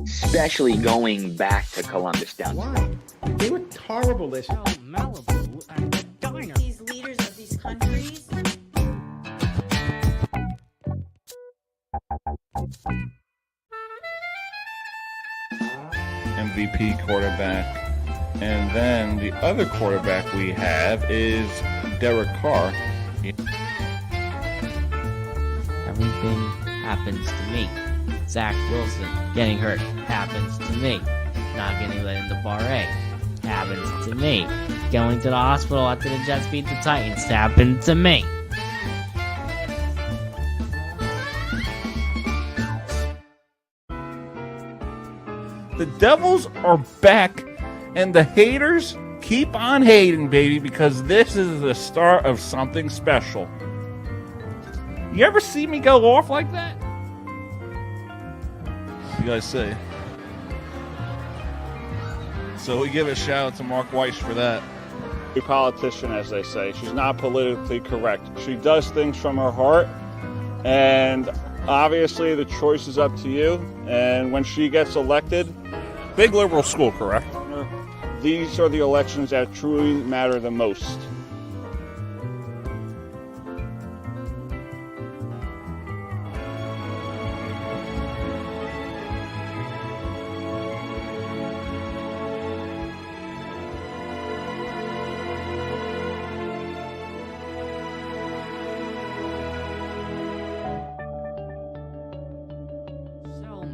especially going back to Columbus down. Why? They were horrible this year. Malibu at the diner. These leaders of these countries. MVP quarterback. And then the other quarterback we have is Derek Carr. Everything happens to me. Zach Wilson getting hurt happens to me. Not getting let into Bar A happens to me. Going to the hospital after the Jets beat the Titans happened to me. The Devils are back, and the haters keep on hating, baby, because this is the start of something special. You ever see me go off like that? You guys say. So we give a shout out to Mark Weiss for that. A politician, as they say. She's not politically correct. She does things from her heart, and obviously the choice is up to you. And when she gets elected, big liberal school, correct? These are the elections that truly matter the most.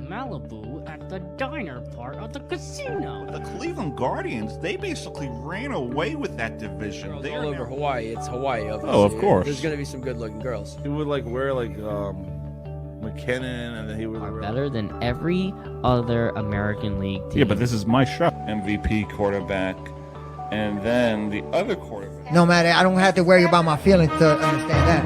Malibu at the diner part of the casino. The Cleveland Guardians, they basically ran away with that division. Girls They all are over now- Hawaii. It's Hawaii, obviously. Oh, of course. There's gonna be some good-looking girls. He would wear McKinnon, and then he would Are better than every other American League team. Yeah, but this is my show. MVP quarterback, and then the other quarterback. No matter, I don't have to worry about my feelings to understand that.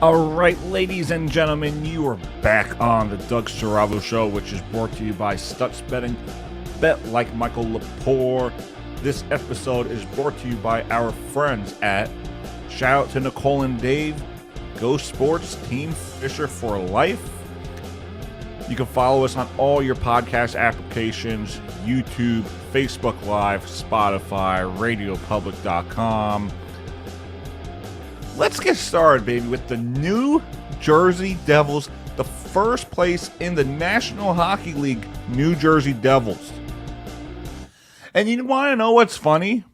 All right, ladies and gentlemen, you are back on the Doug Siravo Show, which is brought to you by Stutz Betting. Bet like Michael Lepore. This episode is brought to you by our friends at, shout out to Nicole and Dave, Go Sports, Team Fisher for Life. You can follow us on all your podcast applications, YouTube, Facebook Live, Spotify, RadioPublic.com. Let's get started, baby, with the New Jersey Devils, the first place in the National Hockey League, New Jersey Devils. And you want to know what's funny?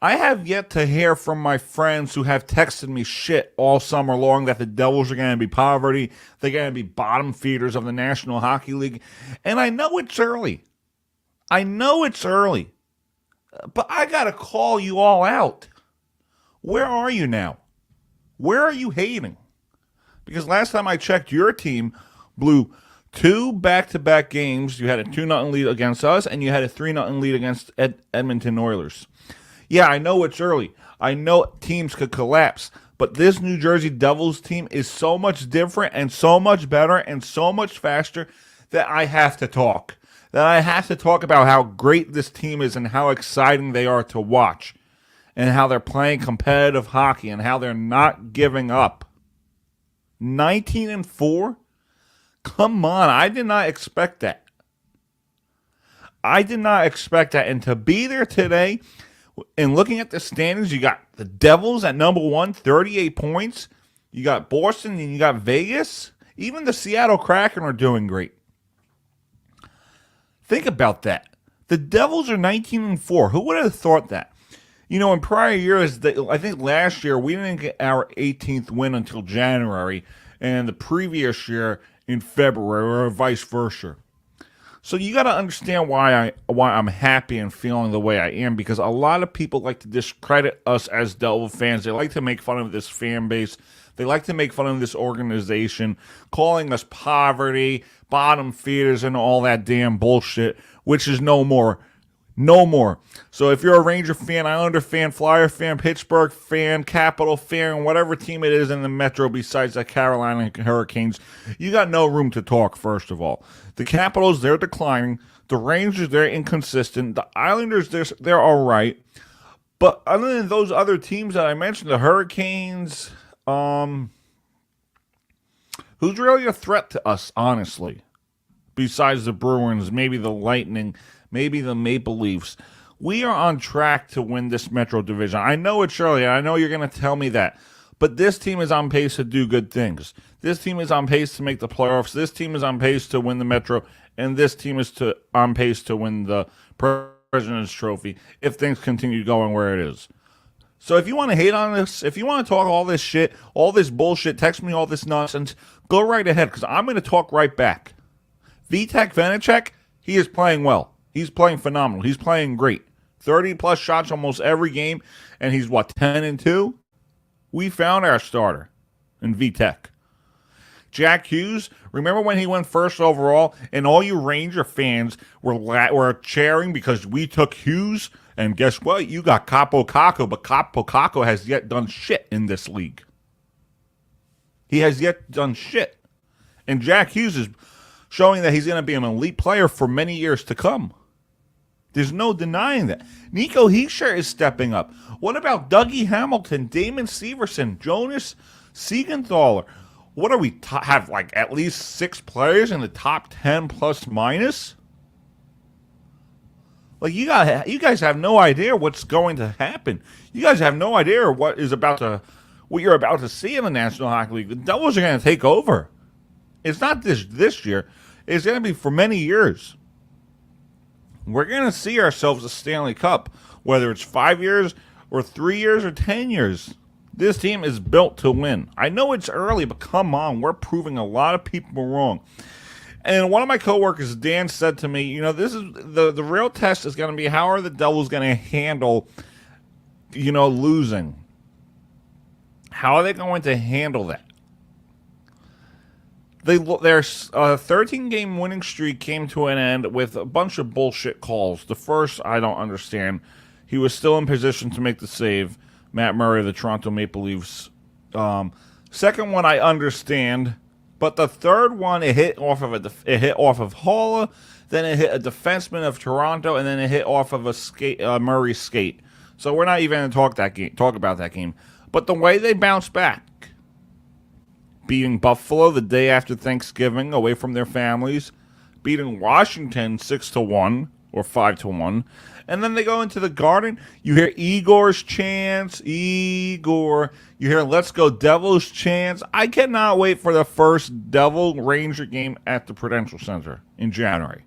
I have yet to hear from my friends who have texted me shit all summer long that the Devils are going to be poverty, they're going to be bottom feeders of the National Hockey League. And I know it's early. I know it's early. But I got to call you all out. Where are you now? Where are you hating? Because last time I checked, your team blew 2 back-to-back games. You had a 2-0 lead against us, and you had a 3-0 lead against Edmonton Oilers. Yeah, I know it's early. I know teams could collapse. But this New Jersey Devils team is so much different and so much better and so much faster that I have to talk. That I have to talk about how great this team is and how exciting they are to watch. And how they're playing competitive hockey and how they're not giving up. 19-4? Come on, I did not expect that. I did not expect that. And to be there today, and looking at the standings, you got the Devils at number 1, 38 points. You got Boston and you got Vegas. Even the Seattle Kraken are doing great. Think about that. The Devils are 19-4. Who would have thought that? You know, in prior years, I think last year, we didn't get our 18th win until January, and the previous year in February, or vice versa. So you got to understand why I'm happy and feeling the way I am, because a lot of people like to discredit us as Devil fans. They like to make fun of this fan base. They like to make fun of this organization, calling us poverty, bottom feeders, and all that damn bullshit, which is no more. No more. So if you're a Ranger fan, Islander fan, Flyer fan, Pittsburgh fan, Capital fan, whatever team it is in the Metro besides the Carolina Hurricanes, you got no room to talk, first of all. The Capitals, they're declining. The Rangers, they're inconsistent. The Islanders, they're all right. But other than those other teams that I mentioned, the Hurricanes, who's really a threat to us, honestly? Besides the Bruins, maybe the Lightning, maybe the Maple Leafs. We are on track to win this Metro Division. I know it's early. I know you're going to tell me that. But this team is on pace to do good things. This team is on pace to make the playoffs. This team is on pace to win the Metro. And this team is on pace to win the President's Trophy if things continue going where it is. So if you want to hate on this, if you want to talk all this shit, all this bullshit, text me all this nonsense, go right ahead because I'm going to talk right back. Vitek Vanacek, he is playing well. He's playing phenomenal. He's playing great. 30-plus shots almost every game, and he's, 10-2? We found our starter in Vitek. Jack Hughes, remember when he went first overall, and all you Ranger fans were cheering because we took Hughes? And guess what? You got Capo Caco, but Capo Caco has yet done shit in this league. He has yet done shit. And Jack Hughes is showing that he's going to be an elite player for many years to come. There's no denying that. Nico Hischier is stepping up. What about Dougie Hamilton, Damon Severson, Jonas Siegenthaler? What are we have like at least 6 players in the top 10 plus minus? Like you guys have no idea what's going to happen. You guys have no idea what you're about to see in the National Hockey League. The Devils are going to take over. It's not this year. It's going to be for many years. We're going to see ourselves a Stanley Cup, whether it's 5 years or 3 years or 10 years. This team is built to win. I know it's early, but come on. We're proving a lot of people wrong. And one of my coworkers, Dan, said to me, this is the real test is going to be how are the Devils going to handle, losing? How are they going to handle that? Their 13-game winning streak came to an end with a bunch of bullshit calls. The first, I don't understand. He was still in position to make the save. Matt Murray, the Toronto Maple Leafs. Second one, I understand. But the third one, it hit off of Haula, then it hit a defenseman of Toronto, and then it hit off of a Murray skate. So we're not even going to talk about that game. But the way they bounced back, beating Buffalo the day after Thanksgiving away from their families, beating Washington 6-1 or 5-1, and then they go into the Garden. You hear Igor's chants, Igor. You hear Let's Go Devils chants. I cannot wait for the first Devil Ranger game at the Prudential Center in January.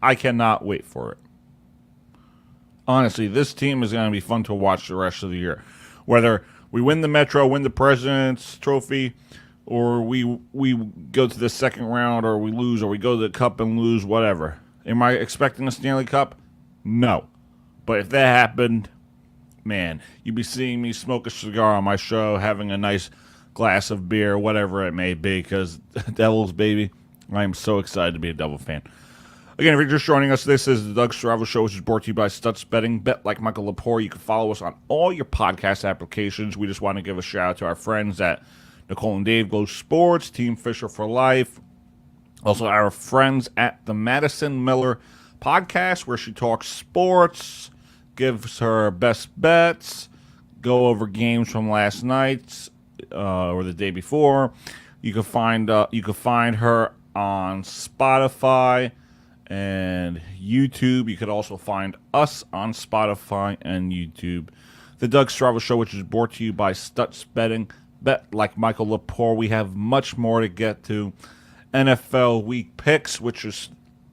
I cannot wait for it. Honestly, this team is going to be fun to watch the rest of the year. Whether we win the Metro, win the President's Trophy, or we go to the second round, or we lose, or we go to the Cup and lose, whatever. Am I expecting a Stanley Cup? No. But if that happened, man, you'd be seeing me smoke a cigar on my show, having a nice glass of beer, whatever it may be, because Devils, baby, I am so excited to be a Devil fan. Again, if you're just joining us, this is the Doug Siravo Show, which is brought to you by Stutz Betting. Bet like Michael Lepore. You can follow us on all your podcast applications. We just want to give a shout out to our friends at Nicole and Dave Go Sports, Team Fisher for Life. Also, our friends at the Madison Miller Podcast, where she talks sports, gives her best bets, go over games from last night or the day before. You can find her on Spotify and YouTube. You could also find us on Spotify and YouTube. The Doug Siravo Show, which is brought to you by Stutz Betting. Bet like Michael Lepore. We have much more to get to. NFL Week Picks, which is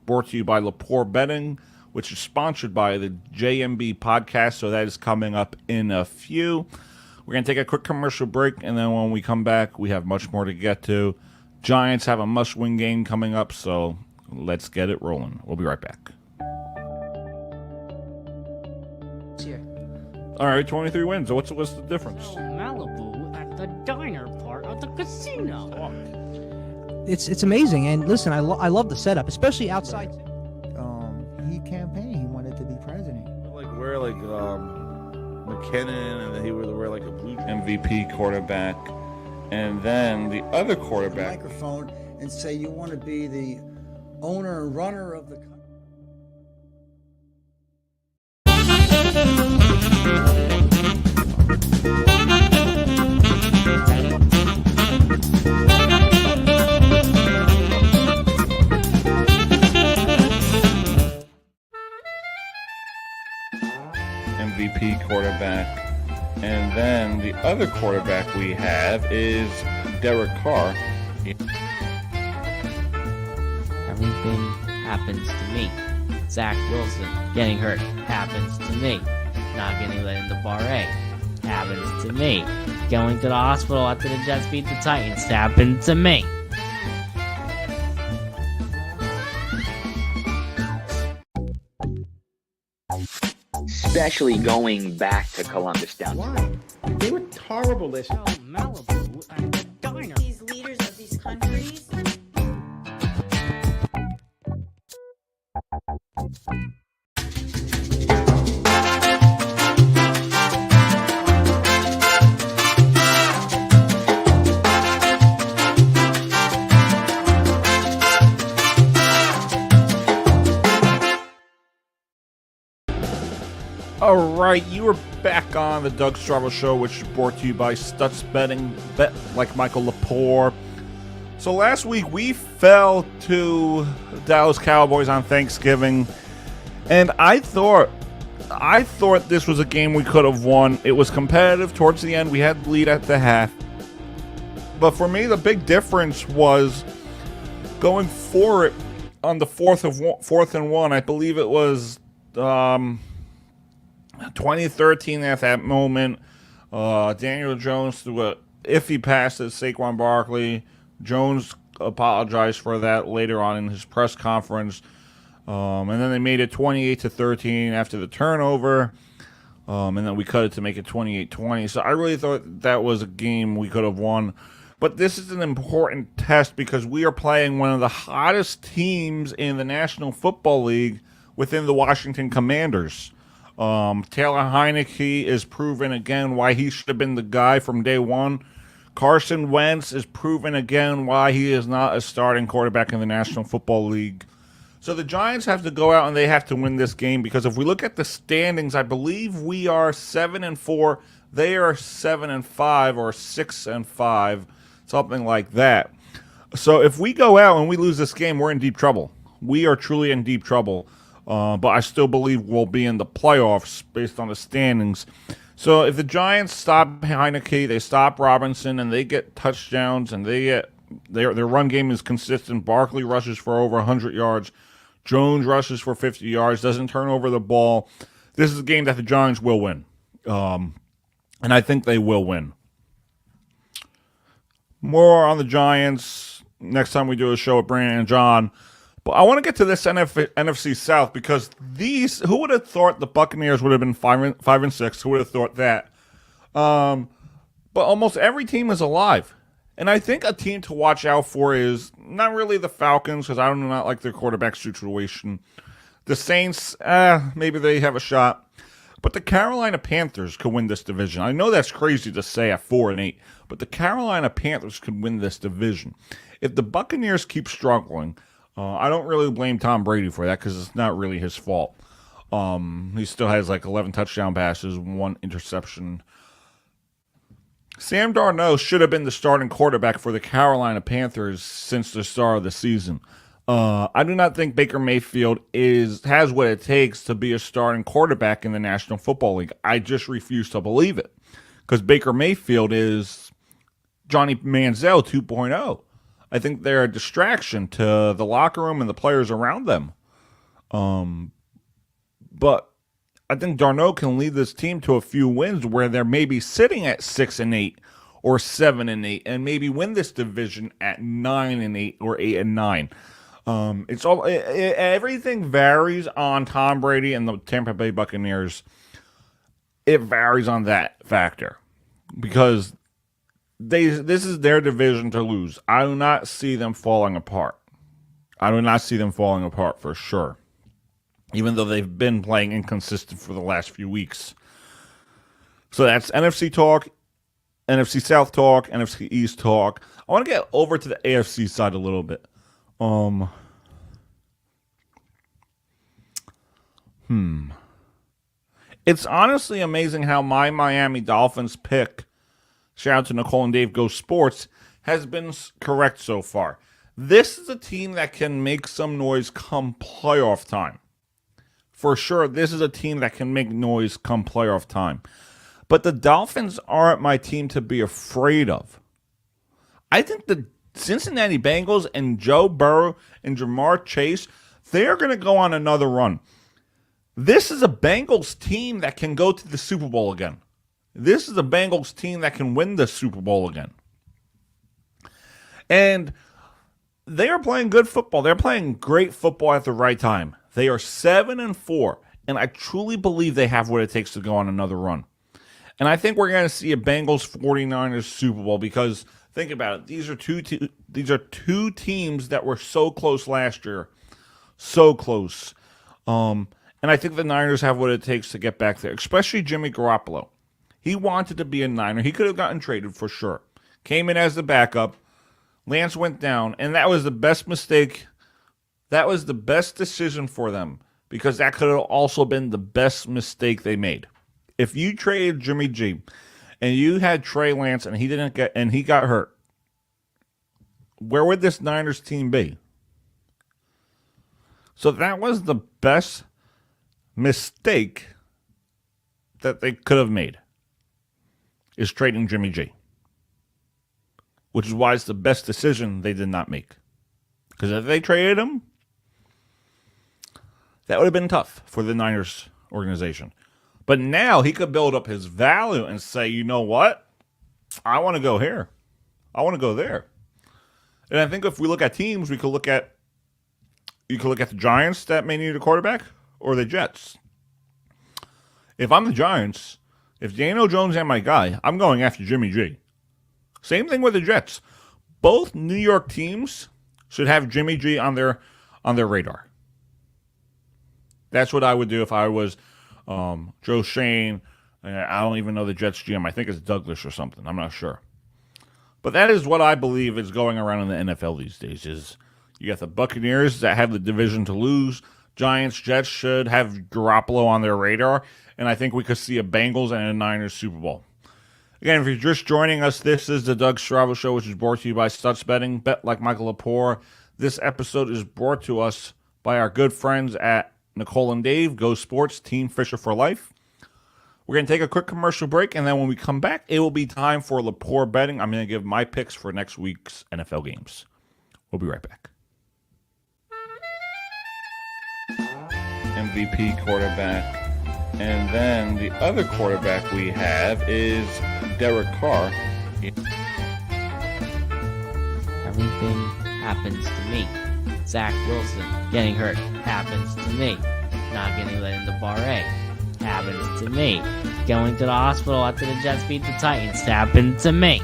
brought to you by Lepore Betting, which is sponsored by the JMB Podcast, so that is coming up in a few. We're going to take a quick commercial break, and then when we come back, we have much more to get to. Giants have a must-win game coming up, so let's get it rolling. We'll be right back. Here. All right, 23 wins. What's the difference? Malibu at the diner part of the casino. It's amazing. And listen, I love the setup, especially outside. He campaigned. He wanted to be president. Wear McKinnon, and then he would wear like a blue MVP quarterback, and then the other quarterback microphone and say you want to be the owner and runner of the company. MVP quarterback. And then the other quarterback we have is Derek Carr. Everything happens to me. Zach Wilson getting hurt happens to me. Not getting let into Bar A happens to me. Going to the hospital after the Jets beat the Titans happened to me. Especially going back to Columbus down. Why? They were horrible this year. Malibu, I'm a diner. These leaders of these countries. All right, you are back on the Doug Siravo Show, which is brought to you by Stutz Betting, bet like Michael Lepore. So last week we fell to the Dallas Cowboys on Thanksgiving, and I thought this was a game we could have won. It was competitive towards the end. We had the lead at the half, but for me the big difference was going for it on the fourth and one. I believe it was 2013 at that moment. Daniel Jones threw a iffy pass to Saquon Barkley. Jones apologized for that later on in his press conference. And then they made it 28-13 after the turnover. And then we cut it to make it 28-20. So I really thought that was a game we could have won. But this is an important test because we are playing one of the hottest teams in the National Football League within the Washington Commanders. Taylor Heineke is proven again why he should have been the guy from day one. Carson Wentz is proven again why he is not a starting quarterback in the National Football League. So the Giants have to go out and they have to win this game because if we look at the standings, I believe we are 7-4. They are 7-5 or 6-5, something like that. So if we go out and we lose this game, we're in deep trouble. We are truly in deep trouble. But I still believe we'll be in the playoffs based on the standings. So if the Giants stop Heineke, they stop Robinson, and they get touchdowns, and they get their run game is consistent. Barkley rushes for over 100 yards. Jones rushes for 50 yards, doesn't turn over the ball. This is a game that the Giants will win. And I think they will win. More on the Giants next time we do a show with Brandon and John. But I want to get to this NFC South because who would have thought the Buccaneers would have been 5-6? Who would have thought that? But almost every team is alive. And I think a team to watch out for is not really the Falcons because I do not like their quarterback situation. The Saints, maybe they have a shot. But the Carolina Panthers could win this division. I know that's crazy to say at 4-8, but the Carolina Panthers could win this division. If the Buccaneers keep struggling, I don't really blame Tom Brady for that because it's not really his fault. He still has like 11 touchdown passes, 1 interception. Sam Darnold should have been the starting quarterback for the Carolina Panthers since the start of the season. I do not think Baker Mayfield has what it takes to be a starting quarterback in the National Football League. I just refuse to believe it because Baker Mayfield is Johnny Manziel 2.0. I think they're a distraction to the locker room and the players around them. But I think Darnold can lead this team to a few wins where they're maybe sitting at 6-8 or 7-8 and maybe win this division at 9-8 or 8-9. Everything varies on Tom Brady and the Tampa Bay Buccaneers. It varies on that factor because this is their division to lose. I do not see them falling apart. I do not see them falling apart for sure, even though they've been playing inconsistent for the last few weeks. So that's NFC talk, NFC South talk, NFC East talk. I want to get over to the AFC side a little bit. It's honestly amazing how my Miami Dolphins pick, shout out to Nicole and Dave Go Sports, has been correct so far. This is a team that can make some noise come playoff time. for sure, this is a team that can make noise come playoff time. But the Dolphins aren't my team to be afraid of. I think the Cincinnati Bengals and Joe Burrow and Jamar Chase, they're going to go on another run. This is a Bengals team that can go to the Super Bowl again. This is a Bengals team that can win the Super Bowl again. And they are playing good football. They're playing great football at the right time. They are 7-4, and I truly believe they have what it takes to go on another run. And I think we're going to see a Bengals 49ers Super Bowl because think about it. These are two teams that were so close last year. So close. And I think the Niners have what it takes to get back there, especially Jimmy Garoppolo. He wanted to be a Niner. He could have gotten traded for sure. Came in as the backup. Lance went down, and that was the best mistake. That was the best decision for them because that could have also been the best mistake they made. If you traded Jimmy G and you had Trey Lance and he got hurt, where would this Niners team be? So that was the best mistake that they could have made, is trading Jimmy G. Which is why it's the best decision they did not make. Because if they traded him, that would have been tough for the Niners organization. But now he could build up his value and say, you know what? I want to go here. I want to go there. And I think if we look at teams, you could look at the Giants that may need a quarterback or the Jets. If I'm the Giants, if Daniel Jones ain't my guy, I'm going after Jimmy G. Same thing with the Jets. Both New York teams should have Jimmy G on their radar. That's what I would do if I was Joe Shane. I don't even know the Jets GM. I think it's Douglas or something. I'm not sure. But that is what I believe is going around in the NFL these days. Is you got the Buccaneers that have the division to lose. Giants, Jets should have Garoppolo on their radar. And I think we could see a Bengals and a Niners Super Bowl. Again, if you're just joining us, this is the Doug Siravo Show, which is brought to you by Stutz Betting. Bet like Michael Lepore. This episode is brought to us by our good friends at Nicole and Dave, Go Sports, Team Fisher for Life. We're going to take a quick commercial break, and then when we come back, it will be time for Lepore Betting. I'm going to give my picks for next week's NFL games. We'll be right back. MVP quarterback. And then the other quarterback we have is Derek Carr. Everything happens to me. Zach Wilson getting hurt happens to me. Not getting let into Bar A happens to me. Going to the hospital after the Jets beat the Titans happened to me.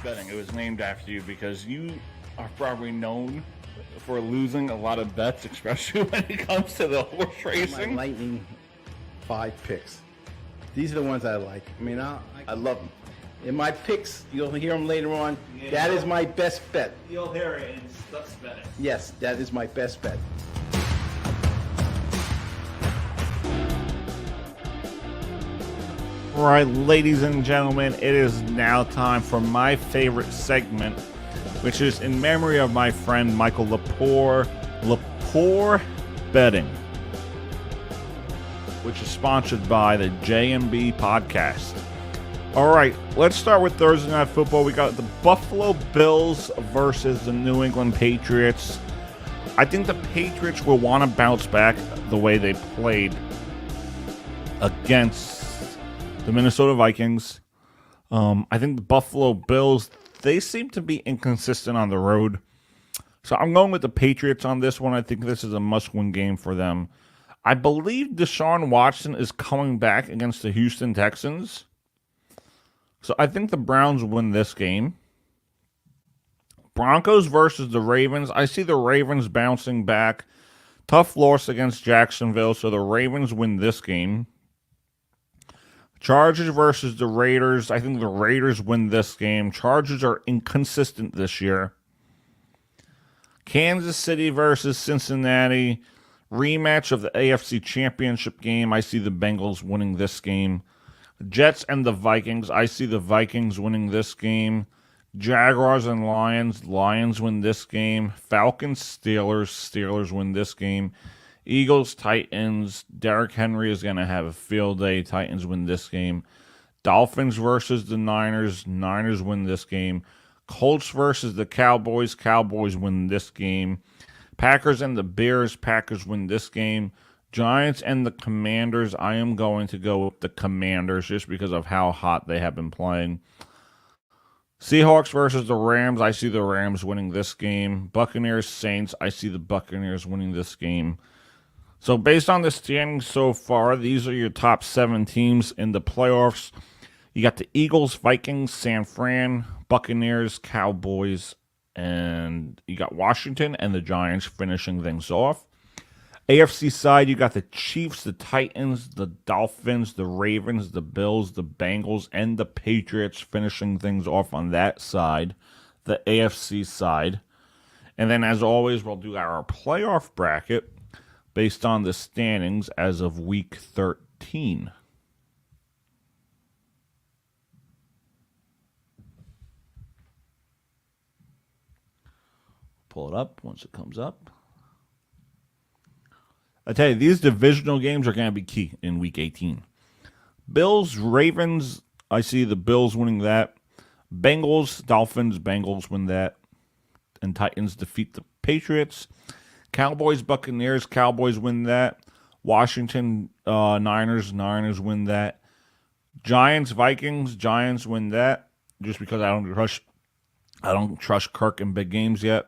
Betting. It was named after you because you are probably known for losing a lot of bets, especially when it comes to the horse My racing. lightning 5 picks. These are the ones I like. I mean, I love them. In my picks, you'll hear them later on. Yeah. That is my best bet. You'll hear it in Stutz Betting. Yes, that is my best bet. All right, ladies and gentlemen, it is now time for my favorite segment, which is in memory of my friend Michael Lepore, Lepore Betting, which is sponsored by the JMB podcast. All right, let's start with Thursday Night Football. We got the Buffalo Bills versus the New England Patriots. I think the Patriots will want to bounce back the way they played against the Minnesota Vikings. I think the Buffalo Bills, they seem to be inconsistent on the road. So I'm going with the Patriots on this one. I think this is a must-win game for them. I believe Deshaun Watson is coming back against the Houston Texans. So I think the Browns win this game. Broncos versus the Ravens. I see the Ravens bouncing back. Tough loss against Jacksonville, so the Ravens win this game. Chargers versus the Raiders. I think the Raiders win this game. Chargers are inconsistent this year. Kansas City versus Cincinnati. Rematch of the AFC Championship game. I see the Bengals winning this game. Jets and the Vikings. I see the Vikings winning this game. Jaguars and Lions. Lions win this game. Falcons, Steelers. Steelers win this game. Eagles, Titans. Derrick Henry is going to have a field day. Titans win this game. Dolphins versus the Niners. Niners win this game. Colts versus the Cowboys. Cowboys win this game. Packers and the Bears. Packers win this game. Giants and the Commanders. I am going to go with the Commanders just because of how hot they have been playing. Seahawks versus the Rams. I see the Rams winning this game. Buccaneers, Saints. I see the Buccaneers winning this game. So based on the standings so far, these are your top 7 teams in the playoffs. You got the Eagles, Vikings, San Fran, Buccaneers, Cowboys, and you got Washington and the Giants finishing things off. AFC side, you got the Chiefs, the Titans, the Dolphins, the Ravens, the Bills, the Bengals, and the Patriots finishing things off on that side, the AFC side. And then, as always, we'll do our playoff bracket based on the standings as of Week 13. Pull it up once it comes up. I tell you, these divisional games are going to be key in Week 18. Bills, Ravens, I see the Bills winning that. Bengals, Dolphins, Bengals win that. And Titans defeat the Patriots. Cowboys, Buccaneers, Cowboys win that. Washington, Niners, Niners win that. Giants, Vikings, Giants win that. Just because I don't trust Kirk in big games yet.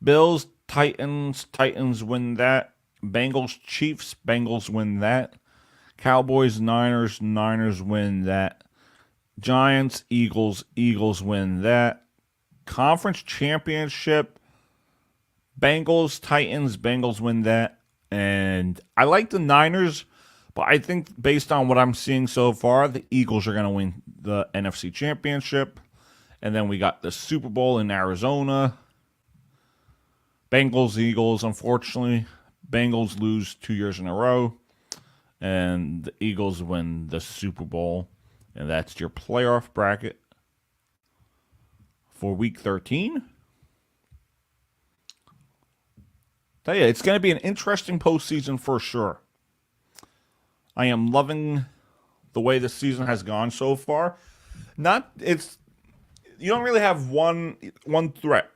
Bills, Titans, Titans win that. Bengals, Chiefs, Bengals win that. Cowboys, Niners, Niners win that. Giants, Eagles, Eagles win that. Conference Championship, Bengals, Titans, Bengals win that. And I like the Niners, but I think based on what I'm seeing so far, the Eagles are going to win the NFC Championship. And then we got the Super Bowl in Arizona. Bengals, Eagles, unfortunately. Bengals lose 2 years in a row. And the Eagles win the Super Bowl. And that's your playoff bracket for Week 13. Tell you, it's going to be an interesting postseason for sure. I am loving the way the season has gone so far. You don't really have one threat.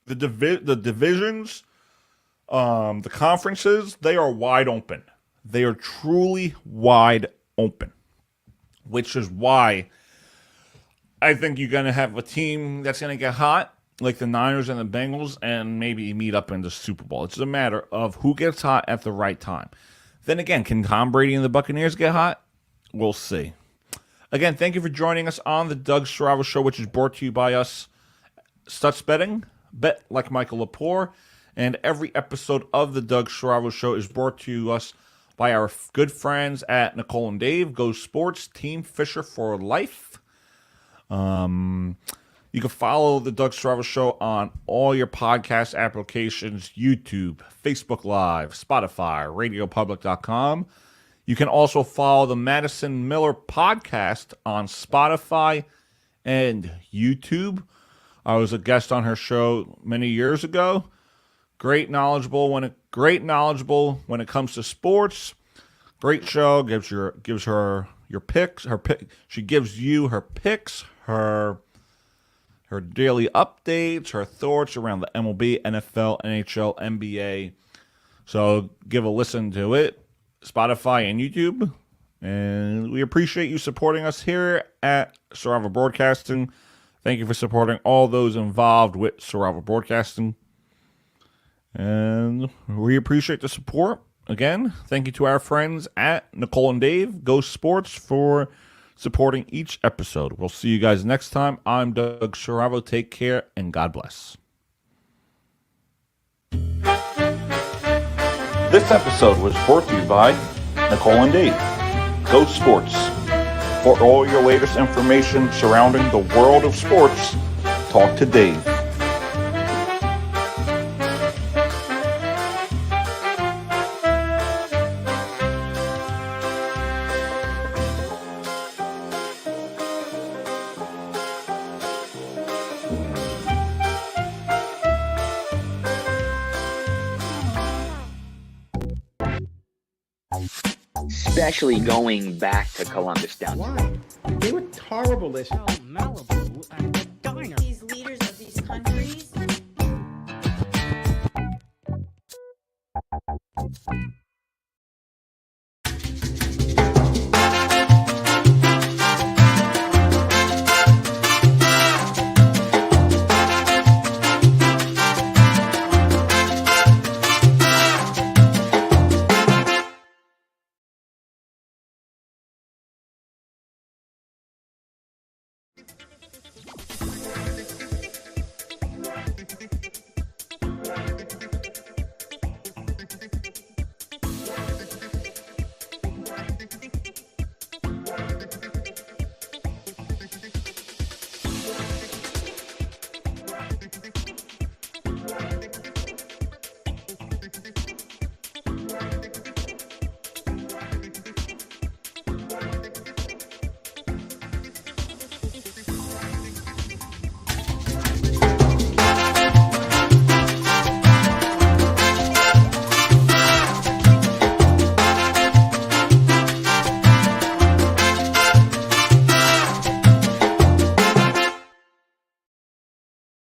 The divisions, the conferences, they are wide open. They are truly wide open, which is why I think you're going to have a team that's going to get hot, like the Niners and the Bengals, and maybe meet up in the Super Bowl. It's a matter of who gets hot at the right time. Then again, can Tom Brady and the Buccaneers get hot? We'll see. Again, thank you for joining us on the Doug Siravo Show, which is brought to you by us, Stutz Betting, Bet Like Michael Lepore, and every episode of the Doug Siravo Show is brought to us by our good friends at Nicole and Dave, Go Sports, Team Fisher for Life. You can follow the Doug Siravo Show on all your podcast applications, YouTube, Facebook Live, Spotify, RadioPublic.com. You can also follow the Madison Miller podcast on Spotify and YouTube. I was a guest on her show many years ago. Great knowledgeable when it comes to sports. Great show. Gives her your picks. She gives you her picks, her daily updates, her thoughts around the MLB, NFL, NHL, NBA. So give a listen to it. Spotify and YouTube. And we appreciate you supporting us here at Siravo Broadcasting. Thank you for supporting all those involved with Siravo Broadcasting. And we appreciate the support. Again, thank you to our friends at Nicole and Dave, Go Sports, for supporting each episode. We'll see you guys next time. I'm Doug Siravo. Take care and God bless. This episode was brought to you by Nicole and Dave, Go Sports. For all your latest information surrounding the world of sports, talk to Dave. Especially going back to Columbus downtown. Why? They were horrible this. Malibu and the diner. These leaders of these countries